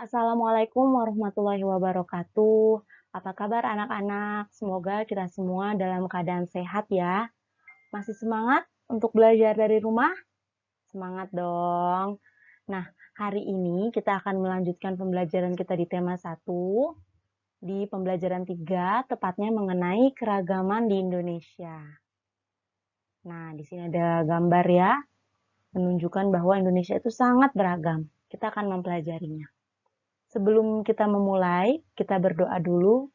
Assalamualaikum warahmatullahi wabarakatuh. Apa kabar anak-anak? Semoga kita semua dalam keadaan sehat ya. Masih semangat untuk belajar dari rumah? Semangat dong. Nah, hari ini kita akan melanjutkan pembelajaran kita di tema 1. Di pembelajaran 3, tepatnya mengenai keragaman di Indonesia. Nah, di sini ada gambar ya, menunjukkan bahwa Indonesia itu sangat beragam. Kita akan mempelajarinya. Sebelum kita memulai, kita berdoa dulu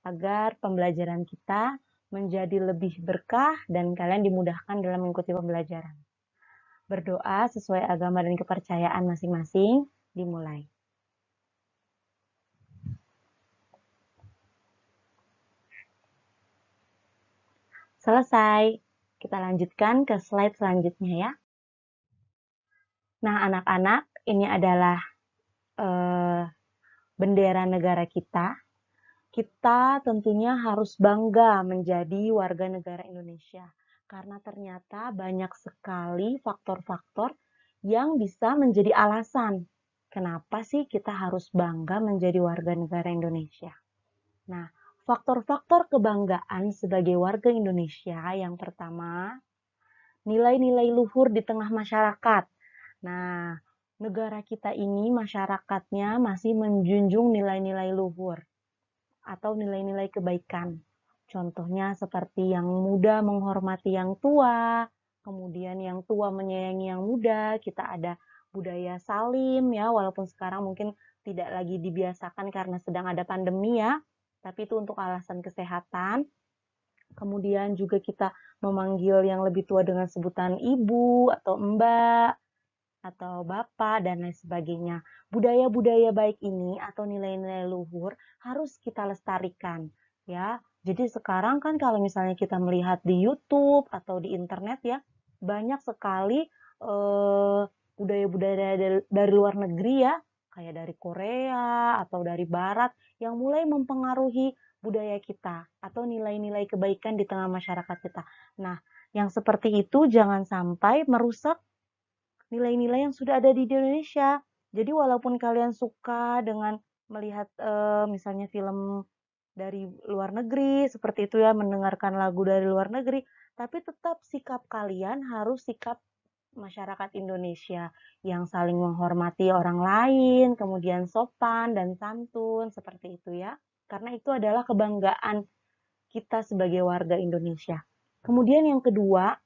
agar pembelajaran kita menjadi lebih berkah dan kalian dimudahkan dalam mengikuti pembelajaran. Berdoa sesuai agama dan kepercayaan masing-masing, dimulai. Selesai, kita lanjutkan ke slide selanjutnya ya. Nah, anak-anak, ini adalah bendera negara kita. Kita tentunya harus bangga menjadi warga negara Indonesia. Karena ternyata banyak sekali faktor-faktor yang bisa menjadi alasan kenapa sih kita harus bangga menjadi warga negara Indonesia. Nah, faktor-faktor kebanggaan sebagai warga Indonesia yang pertama, nilai-nilai luhur di tengah masyarakat. Nah, negara kita ini masyarakatnya masih menjunjung nilai-nilai luhur atau nilai-nilai kebaikan. Contohnya seperti yang muda menghormati yang tua, kemudian yang tua menyayangi yang muda, kita ada budaya salim ya, walaupun sekarang mungkin tidak lagi dibiasakan karena sedang ada pandemi ya, tapi itu untuk alasan kesehatan. Kemudian juga kita memanggil yang lebih tua dengan sebutan ibu atau mbak atau bapak dan lain sebagainya. Budaya-budaya baik ini atau nilai-nilai luhur harus kita lestarikan ya. Jadi sekarang kan kalau misalnya kita melihat di YouTube atau di internet ya, banyak sekali budaya-budaya dari luar negeri ya, kayak dari Korea atau dari Barat yang mulai mempengaruhi budaya kita atau nilai-nilai kebaikan di tengah masyarakat kita. Nah, yang seperti itu jangan sampai merusak nilai-nilai yang sudah ada di Indonesia. Jadi walaupun kalian suka dengan melihat misalnya film dari luar negeri, seperti itu ya, mendengarkan lagu dari luar negeri, tapi tetap sikap kalian harus sikap masyarakat Indonesia yang saling menghormati orang lain, kemudian sopan dan santun, seperti itu ya. Karena itu adalah kebanggaan kita sebagai warga Indonesia. Kemudian yang kedua,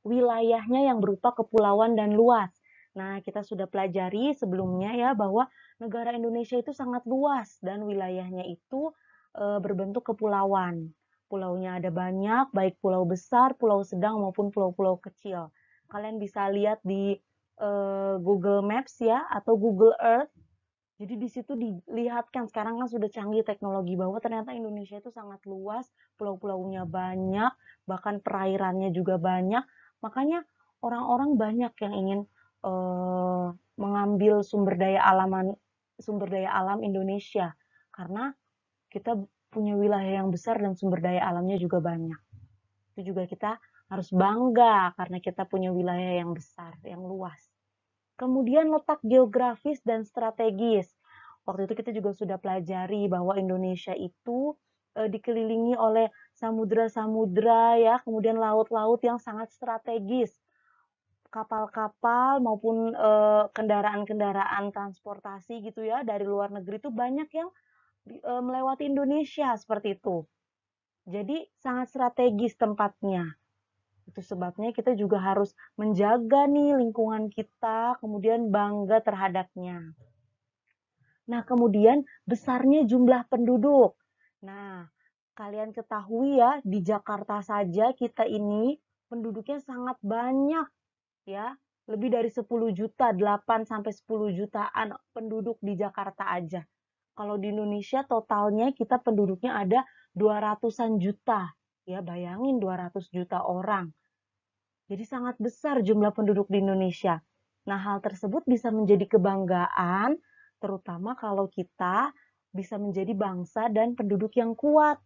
wilayahnya yang berupa kepulauan dan luas. Nah, kita sudah pelajari sebelumnya ya bahwa negara Indonesia itu sangat luas dan wilayahnya itu berbentuk kepulauan. Pulaunya ada banyak, baik pulau besar, pulau sedang maupun pulau-pulau kecil. Kalian bisa lihat di Google Maps ya atau Google Earth. Jadi di situ dilihatkan sekarang kan sudah canggih teknologi bahwa ternyata Indonesia itu sangat luas, pulau-pulaunya banyak, bahkan perairannya juga banyak. Makanya orang-orang banyak yang ingin mengambil sumber daya alam Indonesia karena kita punya wilayah yang besar dan sumber daya alamnya juga banyak. Itu juga kita harus bangga karena kita punya wilayah yang besar, yang luas. Kemudian letak geografis dan strategis. Waktu itu kita juga sudah pelajari bahwa Indonesia itu dikelilingi oleh samudra-samudra ya, kemudian laut-laut yang sangat strategis. Kapal-kapal maupun kendaraan-kendaraan transportasi gitu ya dari luar negeri itu banyak yang melewati Indonesia seperti itu. Jadi sangat strategis tempatnya. Itu sebabnya kita juga harus menjaga nih lingkungan kita, kemudian bangga terhadapnya. Nah, kemudian besarnya jumlah penduduk. Nah, kalian ketahui ya, di Jakarta saja kita ini penduduknya sangat banyak ya. Lebih dari 10 juta, 8 sampai 10 jutaan penduduk di Jakarta aja. Kalau di Indonesia totalnya kita penduduknya ada 200-an juta. Ya, bayangin 200 juta orang. Jadi sangat besar jumlah penduduk di Indonesia. Nah, hal tersebut bisa menjadi kebanggaan, terutama kalau kita bisa menjadi bangsa dan penduduk yang kuat,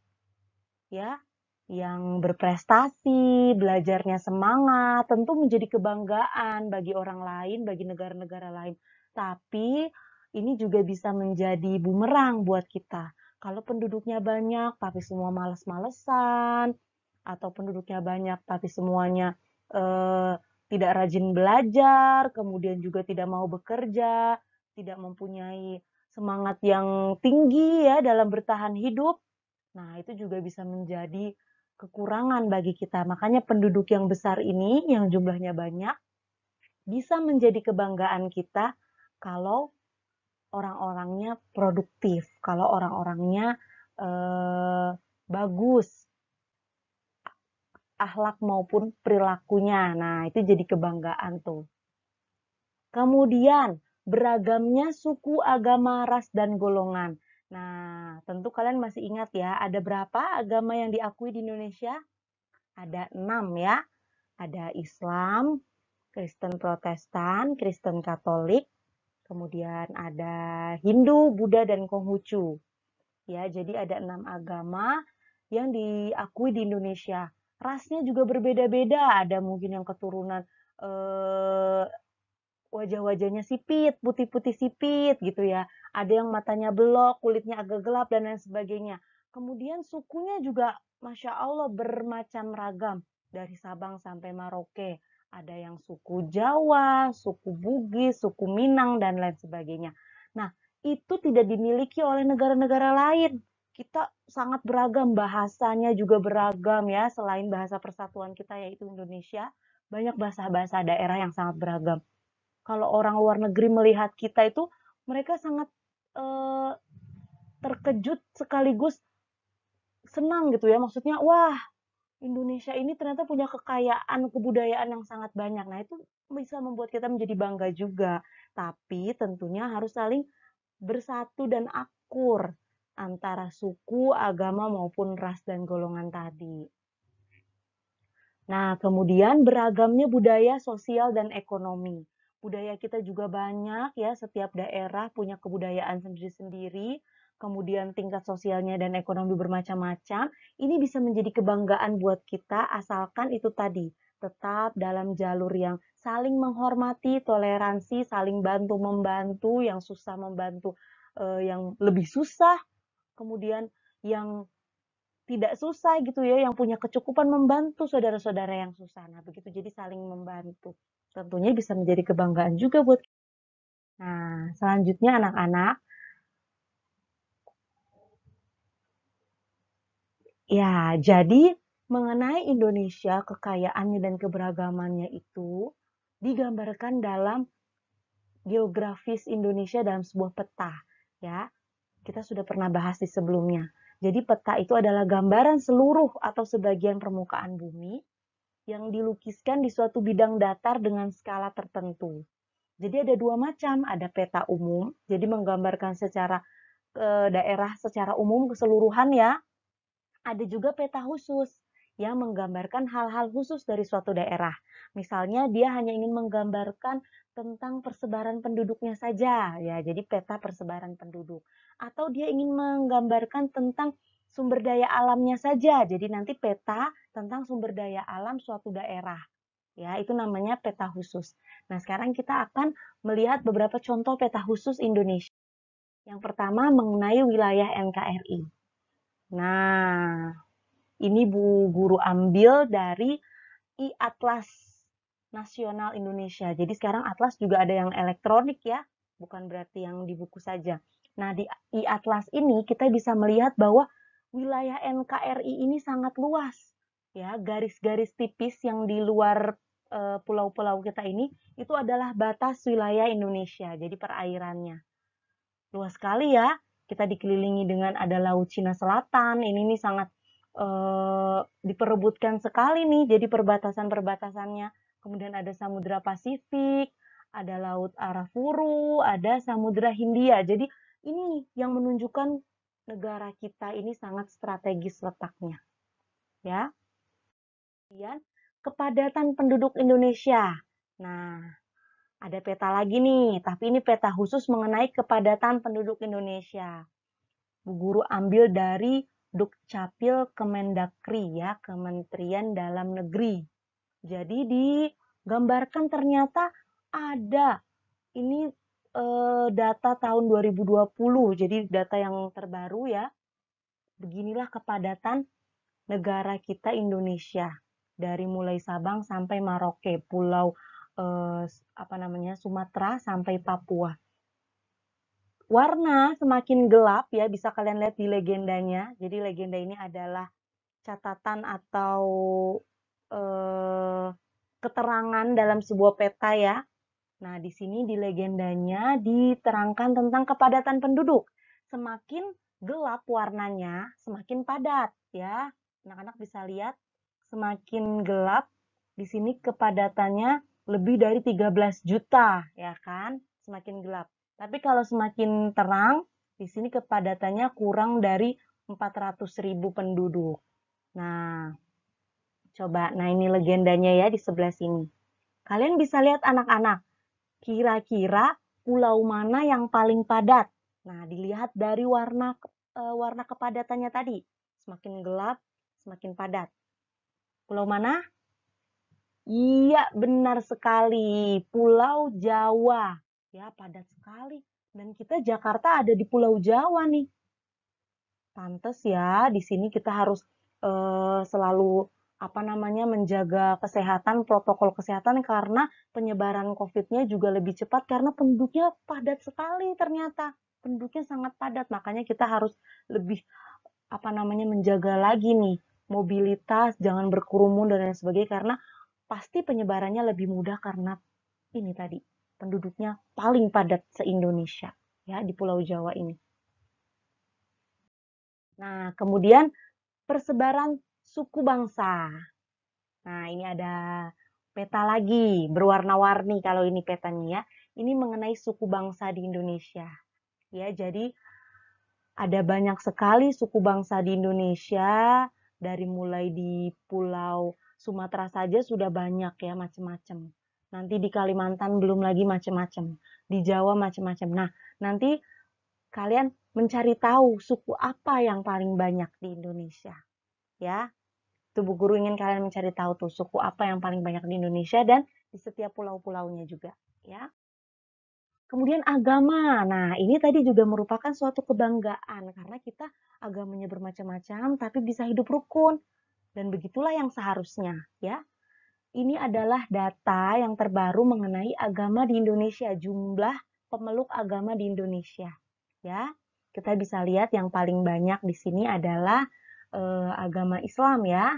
ya, yang berprestasi, belajarnya semangat, tentu menjadi kebanggaan bagi orang lain, bagi negara-negara lain. Tapi ini juga bisa menjadi bumerang buat kita. Kalau penduduknya banyak tapi semua males-malesan, atau penduduknya banyak tapi semuanya tidak rajin belajar, kemudian juga tidak mau bekerja, tidak mempunyai semangat yang tinggi ya dalam bertahan hidup. Nah, itu juga bisa menjadi kekurangan bagi kita. Makanya penduduk yang besar ini, yang jumlahnya banyak, bisa menjadi kebanggaan kita kalau orang-orangnya produktif, kalau orang-orangnya bagus, akhlak maupun perilakunya. Nah, itu jadi kebanggaan tuh. Kemudian, beragamnya suku, agama, ras, dan golongan. Nah, tentu kalian masih ingat ya, ada berapa agama yang diakui di Indonesia? Ada 6 ya. Ada Islam, Kristen Protestan, Kristen Katolik, kemudian ada Hindu, Buddha, dan Konghucu. Ya, jadi ada 6 agama yang diakui di Indonesia. Rasnya juga berbeda-beda, ada mungkin yang keturunan wajah-wajahnya sipit, putih-putih sipit gitu ya. Ada yang matanya belok, kulitnya agak gelap dan lain sebagainya. Kemudian sukunya juga Masya Allah bermacam ragam. Dari Sabang sampai Merauke. Ada yang suku Jawa, suku Bugis, suku Minang, dan lain sebagainya. Nah, itu tidak dimiliki oleh negara-negara lain. Kita sangat beragam, bahasanya juga beragam ya. Selain bahasa persatuan kita yaitu Indonesia, banyak bahasa-bahasa daerah yang sangat beragam. Kalau orang luar negeri melihat kita itu, mereka sangat terkejut sekaligus senang gitu ya. Maksudnya, wah, Indonesia ini ternyata punya kekayaan kebudayaan yang sangat banyak. Nah, itu bisa membuat kita menjadi bangga juga. Tapi tentunya harus saling bersatu dan akur antara suku, agama, maupun ras dan golongan tadi. Nah, kemudian beragamnya budaya, sosial, dan ekonomi. Budaya kita juga banyak ya, setiap daerah punya kebudayaan sendiri-sendiri, kemudian tingkat sosialnya dan ekonomi bermacam-macam. Ini bisa menjadi kebanggaan buat kita asalkan itu tadi, tetap dalam jalur yang saling menghormati, toleransi, saling bantu-membantu, yang susah membantu yang lebih susah, kemudian yang tidak susah gitu ya, yang punya kecukupan membantu saudara-saudara yang susah. Nah, begitu jadi saling membantu. Tentunya bisa menjadi kebanggaan juga buat kita. Nah, selanjutnya anak-anak, ya, jadi mengenai Indonesia, kekayaannya dan keberagamannya itu digambarkan dalam geografis Indonesia dalam sebuah peta, ya. Kita sudah pernah bahas di sebelumnya. Jadi peta itu adalah gambaran seluruh atau sebagian permukaan bumi yang dilukiskan di suatu bidang datar dengan skala tertentu. Jadi ada dua macam, ada peta umum, jadi menggambarkan secara daerah secara umum keseluruhan ya. Ada juga peta khusus yang menggambarkan hal-hal khusus dari suatu daerah. Misalnya dia hanya ingin menggambarkan tentang persebaran penduduknya saja, ya. Jadi peta persebaran penduduk. Atau dia ingin menggambarkan tentang sumber daya alamnya saja. Jadi nanti peta tentang sumber daya alam suatu daerah. Ya, itu namanya peta khusus. Nah, sekarang kita akan melihat beberapa contoh peta khusus Indonesia. Yang pertama mengenai wilayah NKRI. Nah, ini Bu Guru ambil dari I-Atlas Nasional Indonesia. Jadi sekarang atlas juga ada yang elektronik ya, bukan berarti yang di buku saja. Nah, di I-Atlas ini kita bisa melihat bahwa wilayah NKRI ini sangat luas. Ya, garis-garis tipis yang di luar pulau-pulau kita ini itu adalah batas wilayah Indonesia. Jadi perairannya luas sekali ya. Kita dikelilingi dengan ada Laut Cina Selatan. Ini nih sangat diperebutkan sekali nih. Jadi perbatasan-perbatasannya. Kemudian ada Samudra Pasifik, ada Laut Arafuru, ada Samudra Hindia. Jadi ini yang menunjukkan negara kita ini sangat strategis letaknya. Ya. Kemudian kepadatan penduduk Indonesia. Nah, ada peta lagi nih, tapi ini peta khusus mengenai kepadatan penduduk Indonesia. Bu Guru ambil dari Dukcapil Kemendagri ya, Kementerian Dalam Negeri. Jadi digambarkan ternyata ada ini data tahun 2020, jadi data yang terbaru ya. Beginilah kepadatan negara kita Indonesia. Dari mulai Sabang sampai Merauke, pulau Sumatera sampai Papua. Warna semakin gelap ya, bisa kalian lihat di legendanya. Jadi legenda ini adalah catatan atau keterangan dalam sebuah peta ya. Nah, di sini di legendanya diterangkan tentang kepadatan penduduk. Semakin gelap warnanya, semakin padat ya. Anak-anak bisa lihat, semakin gelap di sini kepadatannya lebih dari 13 juta, ya kan? Semakin gelap. Tapi kalau semakin terang, di sini kepadatannya kurang dari 400.000 penduduk. Nah, coba, nah ini legendanya ya di sebelah sini. Kalian bisa lihat anak-anak, kira-kira pulau mana yang paling padat? Nah, dilihat dari warna kepadatannya tadi. Semakin gelap, semakin padat. Pulau mana? Iya, benar sekali. Pulau Jawa. Ya, padat sekali. Dan kita Jakarta ada di Pulau Jawa nih. Pantes ya, di sini kita harus selalu menjaga kesehatan, protokol kesehatan karena penyebaran COVID-nya juga lebih cepat karena penduduknya padat sekali ternyata. Penduduknya sangat padat, makanya kita harus lebih menjaga lagi nih mobilitas, jangan berkerumun dan lain sebagainya karena pasti penyebarannya lebih mudah karena ini tadi penduduknya paling padat se-Indonesia ya di Pulau Jawa ini. Nah, kemudian persebaran suku bangsa. Nah, ini ada peta lagi, berwarna-warni kalau ini petanya ya. Ini mengenai suku bangsa di Indonesia. Ya, jadi ada banyak sekali suku bangsa di Indonesia, dari mulai di Pulau Sumatera saja sudah banyak ya, macam-macam. Nanti di Kalimantan belum lagi macam-macam. Di Jawa macam-macam. Nah, nanti kalian mencari tahu suku apa yang paling banyak di Indonesia. Ya, tuh Bu Guru ingin kalian mencari tahu tuh suku apa yang paling banyak di Indonesia dan di setiap pulau-pulaunya juga. Ya. Kemudian agama. Nah, ini tadi juga merupakan suatu kebanggaan karena kita agamanya bermacam-macam tapi bisa hidup rukun. Dan begitulah yang seharusnya, ya. Ini adalah data yang terbaru mengenai agama di Indonesia, jumlah pemeluk agama di Indonesia, ya. Kita bisa lihat yang paling banyak di sini adalah agama Islam, ya.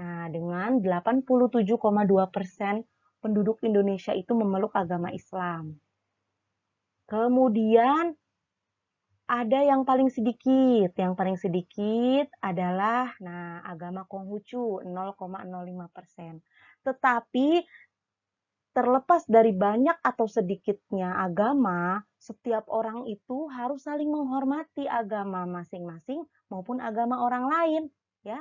Nah, dengan 87,2% penduduk Indonesia itu memeluk agama Islam. Kemudian ada yang paling sedikit. Yang paling sedikit adalah agama Konghucu 0,05%. Tetapi terlepas dari banyak atau sedikitnya agama, setiap orang itu harus saling menghormati agama masing-masing maupun agama orang lain, ya.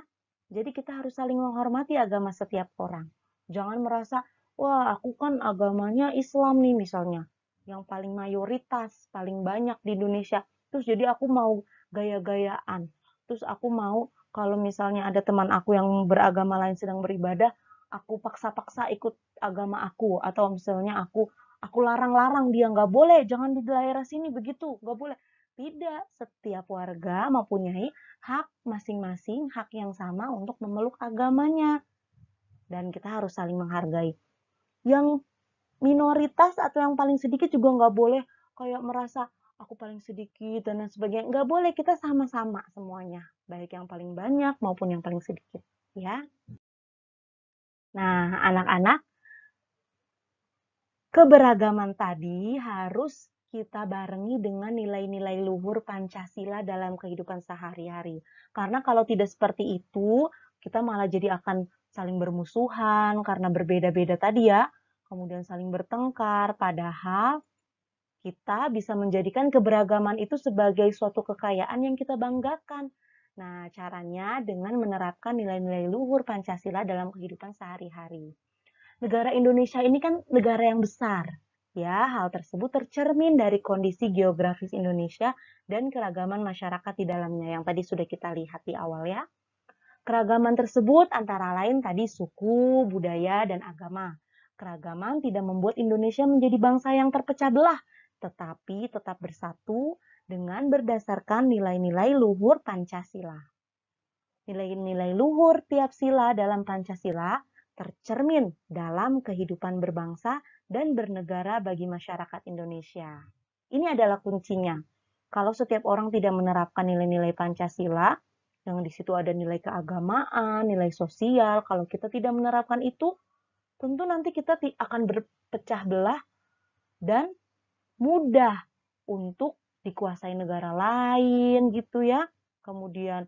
Jadi kita harus saling menghormati agama setiap orang. Jangan merasa, wah aku kan agamanya Islam nih misalnya, yang paling mayoritas, paling banyak di Indonesia. Terus jadi aku mau gaya-gayaan. Terus aku mau kalau misalnya ada teman aku yang beragama lain sedang beribadah, aku paksa-paksa ikut agama aku. Atau misalnya aku larang-larang dia, nggak boleh, jangan di daerah sini begitu, nggak boleh. Tidak, setiap warga mempunyai hak masing-masing, hak yang sama untuk memeluk agamanya. Dan kita harus saling menghargai. Yang minoritas atau yang paling sedikit juga nggak boleh kayak merasa aku paling sedikit dan lain sebagainya. Nggak boleh, kita sama-sama semuanya. Baik yang paling banyak maupun yang paling sedikit. Ya. Nah, anak-anak, keberagaman tadi harus kita barengi dengan nilai-nilai luhur Pancasila dalam kehidupan sehari-hari. Karena kalau tidak seperti itu, kita malah jadi akan saling bermusuhan karena berbeda-beda tadi ya. Kemudian saling bertengkar, padahal kita bisa menjadikan keberagaman itu sebagai suatu kekayaan yang kita banggakan. Nah, caranya dengan menerapkan nilai-nilai luhur Pancasila dalam kehidupan sehari-hari. Negara Indonesia ini kan negara yang besar. Ya, hal tersebut tercermin dari kondisi geografis Indonesia dan keragaman masyarakat di dalamnya yang tadi sudah kita lihat di awal ya. Keragaman tersebut antara lain tadi suku, budaya, dan agama. Keragaman tidak membuat Indonesia menjadi bangsa yang terpecah belah, tetapi tetap bersatu dengan berdasarkan nilai-nilai luhur Pancasila. Nilai-nilai luhur tiap sila dalam Pancasila tercermin dalam kehidupan berbangsa dan bernegara bagi masyarakat Indonesia. Ini adalah kuncinya. Kalau setiap orang tidak menerapkan nilai-nilai Pancasila, yang di situ ada nilai keagamaan, nilai sosial, kalau kita tidak menerapkan itu, tentu nanti kita akan berpecah belah dan mudah untuk dikuasai negara lain gitu ya. Kemudian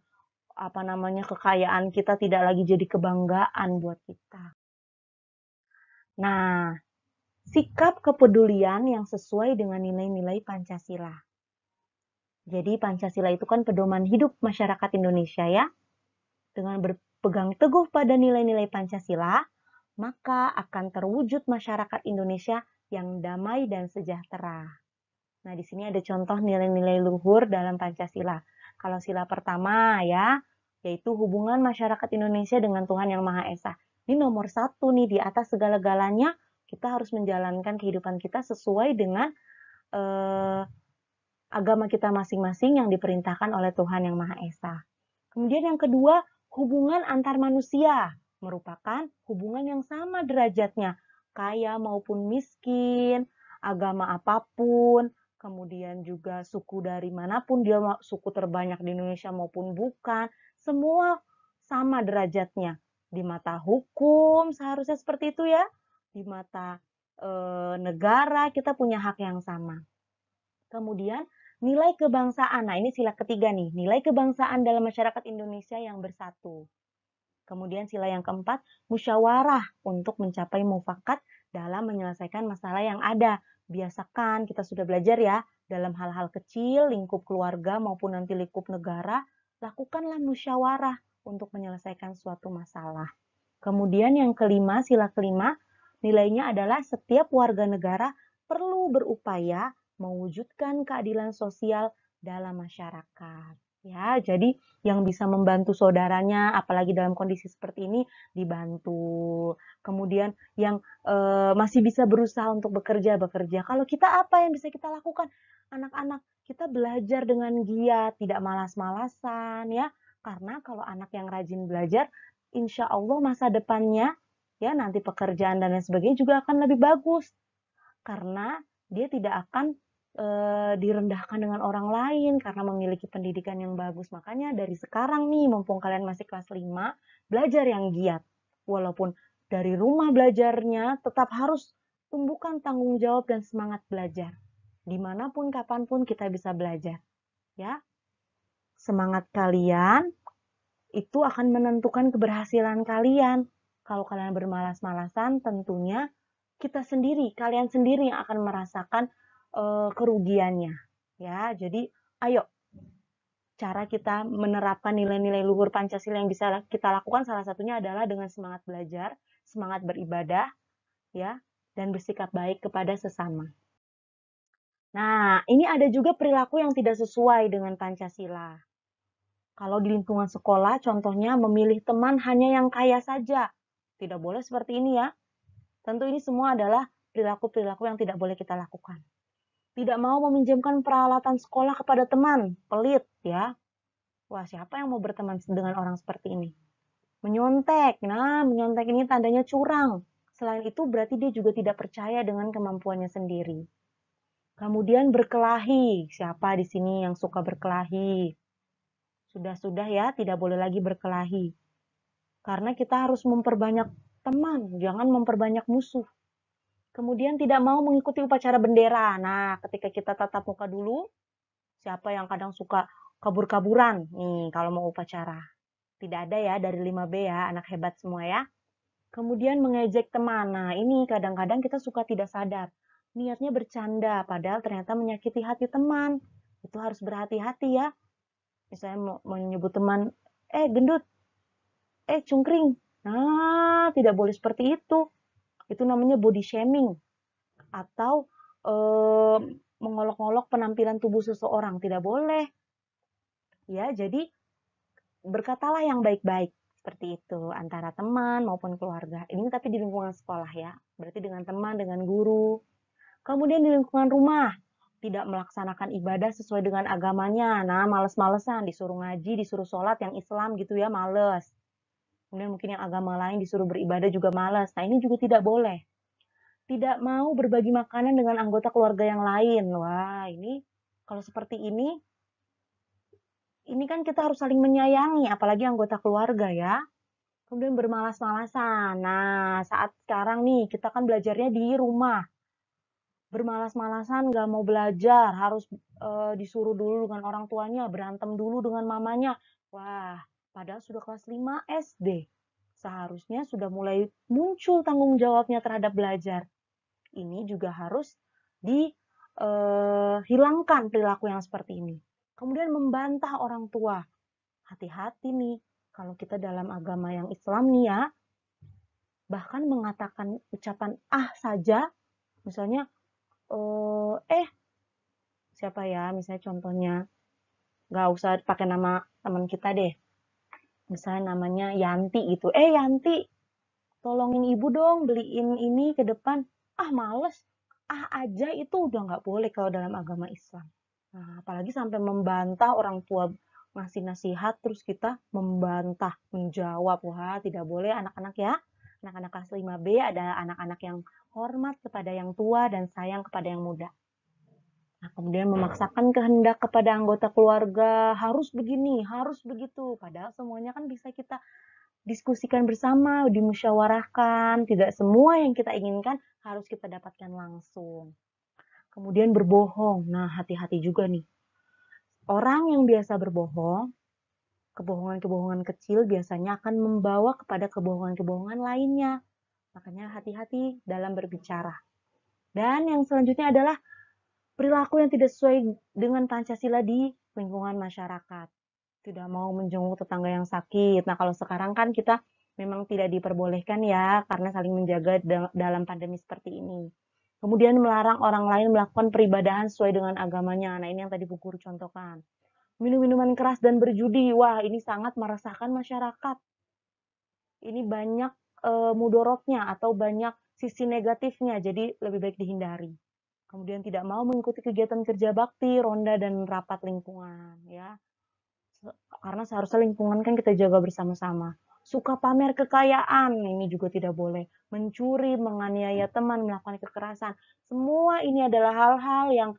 kekayaan kita tidak lagi jadi kebanggaan buat kita. Nah, sikap kepedulian yang sesuai dengan nilai-nilai Pancasila. Jadi Pancasila itu kan pedoman hidup masyarakat Indonesia ya. Dengan berpegang teguh pada nilai-nilai Pancasila, maka akan terwujud masyarakat Indonesia yang damai dan sejahtera. Nah, di sini ada contoh nilai-nilai luhur dalam Pancasila. Kalau sila pertama ya, yaitu hubungan masyarakat Indonesia dengan Tuhan Yang Maha Esa. Ini nomor 1 nih, di atas segala-galanya kita harus menjalankan kehidupan kita sesuai dengan agama kita masing-masing yang diperintahkan oleh Tuhan Yang Maha Esa. Kemudian yang kedua, hubungan antar manusia merupakan hubungan yang sama derajatnya, kaya maupun miskin, agama apapun, kemudian juga suku dari manapun dia, suku terbanyak di Indonesia maupun bukan, semua sama derajatnya. Di mata hukum seharusnya seperti itu ya, di mata negara kita punya hak yang sama. Kemudian nilai kebangsaan, nah ini sila ketiga nih, nilai kebangsaan dalam masyarakat Indonesia yang bersatu. Kemudian sila yang keempat, musyawarah untuk mencapai mufakat dalam menyelesaikan masalah yang ada. Biasakan, kita sudah belajar ya, dalam hal-hal kecil, lingkup keluarga maupun nanti lingkup negara, lakukanlah musyawarah untuk menyelesaikan suatu masalah. Kemudian yang kelima, sila kelima, nilainya adalah setiap warga negara perlu berupaya mewujudkan keadilan sosial dalam masyarakat. Ya, jadi yang bisa membantu saudaranya, apalagi dalam kondisi seperti ini, dibantu. Kemudian yang masih bisa berusaha untuk bekerja. Kalau kita apa yang bisa kita lakukan? Anak-anak, kita belajar dengan giat, tidak malas-malasan ya. Karena kalau anak yang rajin belajar, insya Allah masa depannya, ya nanti pekerjaan dan lain sebagainya juga akan lebih bagus. Karena dia tidak akan direndahkan dengan orang lain karena memiliki pendidikan yang bagus. Makanya dari sekarang nih, mumpung kalian masih kelas 5, belajar yang giat. Walaupun dari rumah belajarnya, tetap harus tumbuhkan tanggung jawab dan semangat belajar. Dimanapun, kapanpun kita bisa belajar. Ya, semangat kalian itu akan menentukan keberhasilan kalian. Kalau kalian bermalas-malasan, tentunya kalian sendiri yang akan merasakan kerugiannya. Ya, jadi ayo, cara kita menerapkan nilai-nilai luhur Pancasila yang bisa kita lakukan salah satunya adalah dengan semangat belajar, semangat beribadah, ya, dan bersikap baik kepada sesama. Nah, ini ada juga perilaku yang tidak sesuai dengan Pancasila. Kalau di lingkungan sekolah, contohnya memilih teman hanya yang kaya saja. Tidak boleh seperti ini ya. Tentu ini semua adalah perilaku-perilaku yang tidak boleh kita lakukan. Tidak mau meminjamkan peralatan sekolah kepada teman, pelit ya. Wah, siapa yang mau berteman dengan orang seperti ini? Menyontek, nah menyontek ini tandanya curang. Selain itu berarti dia juga tidak percaya dengan kemampuannya sendiri. Kemudian berkelahi, siapa di sini yang suka berkelahi? Sudah-sudah ya, tidak boleh lagi berkelahi. Karena kita harus memperbanyak teman, jangan memperbanyak musuh. Kemudian tidak mau mengikuti upacara bendera. Nah, ketika kita tatap muka dulu, siapa yang kadang suka kabur-kaburan? Nih, kalau mau upacara. Tidak ada ya dari 5B ya, anak hebat semua ya. Kemudian mengejek teman. Nah, ini kadang-kadang kita suka tidak sadar. Niatnya bercanda, padahal ternyata menyakiti hati teman. Itu harus berhati-hati ya. Misalnya menyebut teman, gendut, cungkring. Nah, tidak boleh seperti itu. Itu namanya body shaming atau mengolok-olok penampilan tubuh seseorang, tidak boleh. Ya, jadi berkatalah yang baik-baik seperti itu antara teman maupun keluarga. Ini tapi di lingkungan sekolah ya. Berarti dengan teman, dengan guru. Kemudian di lingkungan rumah, tidak melaksanakan ibadah sesuai dengan agamanya. Nah, males-malesan, disuruh ngaji, disuruh sholat yang Islam gitu ya, males. Kemudian mungkin yang agama lain disuruh beribadah juga males. Nah, ini juga tidak boleh. Tidak mau berbagi makanan dengan anggota keluarga yang lain. Wah, ini kalau seperti ini kan kita harus saling menyayangi, apalagi anggota keluarga ya. Kemudian bermalas-malasan. Nah, saat sekarang nih, kita kan belajarnya di rumah. Bermalas-malasan, nggak mau belajar, harus disuruh dulu dengan orang tuanya, berantem dulu dengan mamanya. Wah, padahal sudah kelas 5 SD. Seharusnya sudah mulai muncul tanggung jawabnya terhadap belajar. Ini juga harus dihilangkan perilaku yang seperti ini. Kemudian membantah orang tua. Hati-hati nih, kalau kita dalam agama yang Islam nih ya, bahkan mengatakan ucapan ah saja, misalnya, siapa ya, misalnya contohnya, nggak usah pakai nama teman kita deh, misalnya namanya Yanti gitu, Yanti, tolongin ibu dong, beliin ini ke depan, ah males, ah aja itu udah nggak boleh kalau dalam agama Islam. Nah, apalagi sampai membantah orang tua ngasih nasihat, terus kita membantah, menjawab. Wah, tidak boleh anak-anak ya. Anak-anak kelas 5B adalah anak-anak yang hormat kepada yang tua dan sayang kepada yang muda. Nah, kemudian memaksakan kehendak kepada anggota keluarga, harus begini, harus begitu. Padahal semuanya kan bisa kita diskusikan bersama, dimusyawarahkan. Tidak semua yang kita inginkan harus kita dapatkan langsung. Kemudian berbohong. Nah, hati-hati juga nih. Orang yang biasa berbohong, kebohongan-kebohongan kecil biasanya akan membawa kepada kebohongan-kebohongan lainnya. Makanya hati-hati dalam berbicara. Dan yang selanjutnya adalah perilaku yang tidak sesuai dengan Pancasila di lingkungan masyarakat. Tidak mau menjenguk tetangga yang sakit. Nah, kalau sekarang kan kita memang tidak diperbolehkan ya, karena saling menjaga dalam pandemi seperti ini. Kemudian melarang orang lain melakukan peribadahan sesuai dengan agamanya. Nah, ini yang tadi Bu Guru contohkan. Minum-minuman keras dan berjudi. Wah, ini sangat meresahkan masyarakat. Ini banyak mudorotnya atau banyak sisi negatifnya, jadi lebih baik dihindari. Kemudian tidak mau mengikuti kegiatan kerja bakti, ronda, dan rapat lingkungan. Ya, karena seharusnya lingkungan kan kita jaga bersama-sama. Suka pamer kekayaan, ini juga tidak boleh. Mencuri, menganiaya teman, melakukan kekerasan. Semua ini adalah hal-hal yang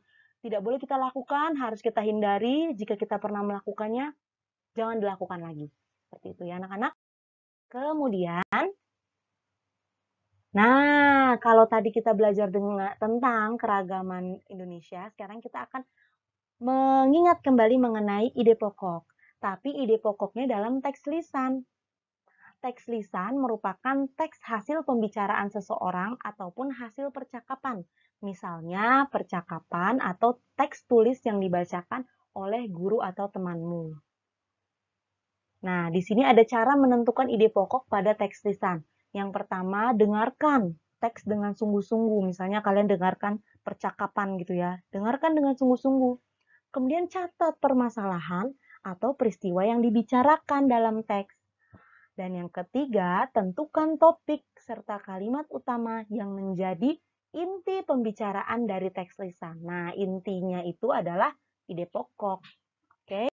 tidak boleh kita lakukan, harus kita hindari. Jika kita pernah melakukannya, jangan dilakukan lagi. Seperti itu ya anak-anak. Kemudian, nah kalau tadi kita belajar tentang keragaman Indonesia, sekarang kita akan mengingat kembali mengenai ide pokok. Tapi ide pokoknya dalam teks lisan. Teks lisan merupakan teks hasil pembicaraan seseorang ataupun hasil percakapan. Misalnya percakapan atau teks tulis yang dibacakan oleh guru atau temanmu. Nah, di sini ada cara menentukan ide pokok pada teks lisan. Yang pertama, dengarkan teks dengan sungguh-sungguh. Misalnya kalian dengarkan percakapan gitu ya. Dengarkan dengan sungguh-sungguh. Kemudian catat permasalahan atau peristiwa yang dibicarakan dalam teks. Dan yang ketiga, tentukan topik serta kalimat utama yang menjadi inti pembicaraan dari teks lisan. Nah, intinya itu adalah ide pokok. Oke.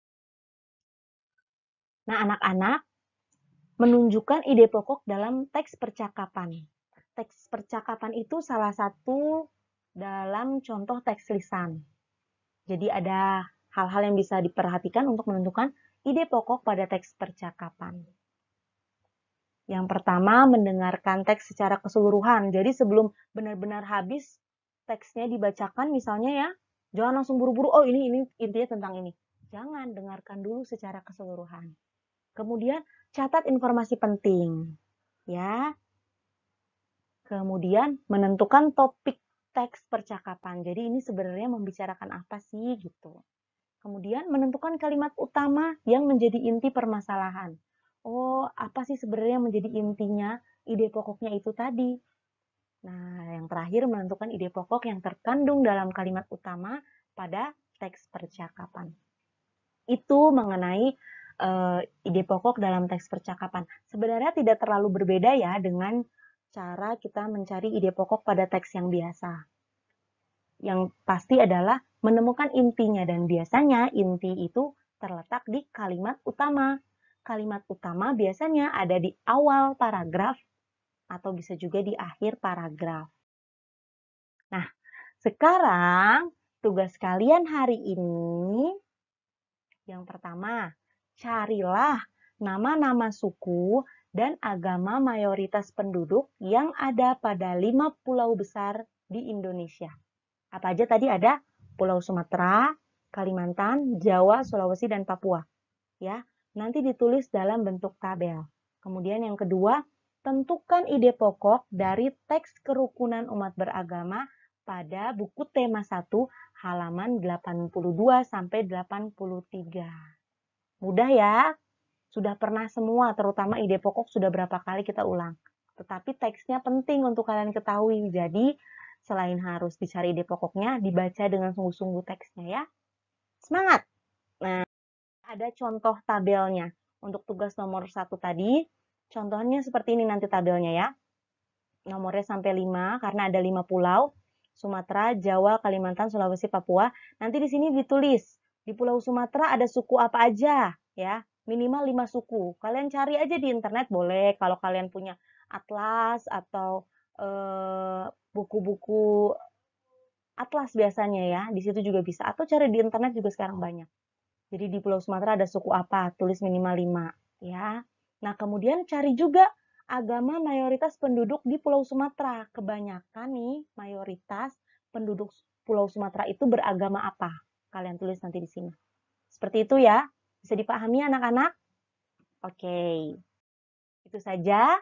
Nah, anak-anak, menunjukkan ide pokok dalam teks percakapan. Teks percakapan itu salah satu dalam contoh teks lisan. Jadi ada hal-hal yang bisa diperhatikan untuk menentukan ide pokok pada teks percakapan. Yang pertama, mendengarkan teks secara keseluruhan. Jadi sebelum benar-benar habis teksnya dibacakan misalnya ya, jangan langsung buru-buru, oh ini intinya tentang ini. Jangan, dengarkan dulu secara keseluruhan. Kemudian catat informasi penting. Ya. Kemudian menentukan topik teks percakapan. Jadi ini sebenarnya membicarakan apa sih gitu. Kemudian menentukan kalimat utama yang menjadi inti permasalahan. Oh, apa sih sebenarnya yang menjadi intinya? Ide pokoknya itu tadi. Nah, yang terakhir menentukan ide pokok yang terkandung dalam kalimat utama pada teks percakapan. Itu mengenai ide pokok dalam teks percakapan. Sebenarnya tidak terlalu berbeda ya dengan cara kita mencari ide pokok pada teks yang biasa. Yang pasti adalah menemukan intinya, dan biasanya inti itu terletak di kalimat utama. Kalimat utama biasanya ada di awal paragraf atau bisa juga di akhir paragraf. Nah, sekarang tugas kalian hari ini yang pertama, carilah nama-nama suku dan agama mayoritas penduduk yang ada pada 5 pulau besar di Indonesia. Apa aja tadi ada? Pulau Sumatera, Kalimantan, Jawa, Sulawesi, dan Papua. Ya, nanti ditulis dalam bentuk tabel. Kemudian yang kedua, tentukan ide pokok dari teks kerukunan umat beragama pada buku tema 1 halaman 82 sampai 83. Mudah ya? Sudah pernah semua, terutama ide pokok sudah berapa kali kita ulang. Tetapi teksnya penting untuk kalian ketahui. Jadi, selain harus dicari ide pokoknya, dibaca dengan sungguh-sungguh teksnya ya. Semangat! Nah, ada contoh tabelnya. Untuk tugas nomor 1 tadi, contohnya seperti ini nanti tabelnya ya. Nomornya sampai 5, karena ada 5 pulau. Sumatera, Jawa, Kalimantan, Sulawesi, Papua. Nanti di sini ditulis, di Pulau Sumatera ada suku apa aja ya. Minimal 5 suku. Kalian cari aja di internet boleh, kalau kalian punya atlas atau buku-buku atlas biasanya ya, di situ juga bisa. Atau cari di internet juga sekarang banyak. Jadi di Pulau Sumatera ada suku apa, tulis minimal 5 ya. Nah, kemudian cari juga agama mayoritas penduduk di Pulau Sumatera. Kebanyakan nih mayoritas penduduk Pulau Sumatera itu beragama apa? Kalian tulis nanti di sini. Seperti itu ya. Bisa dipahami anak-anak? Oke. Itu saja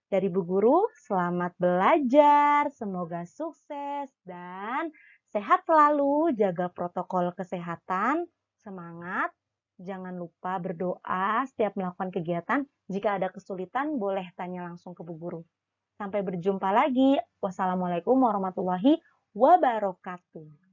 dari Bu Guru. Selamat belajar. Semoga sukses dan sehat selalu. Jaga protokol kesehatan. Semangat. Jangan lupa berdoa setiap melakukan kegiatan. Jika ada kesulitan, boleh tanya langsung ke Bu Guru. Sampai berjumpa lagi. Wassalamualaikum warahmatullahi wabarakatuh.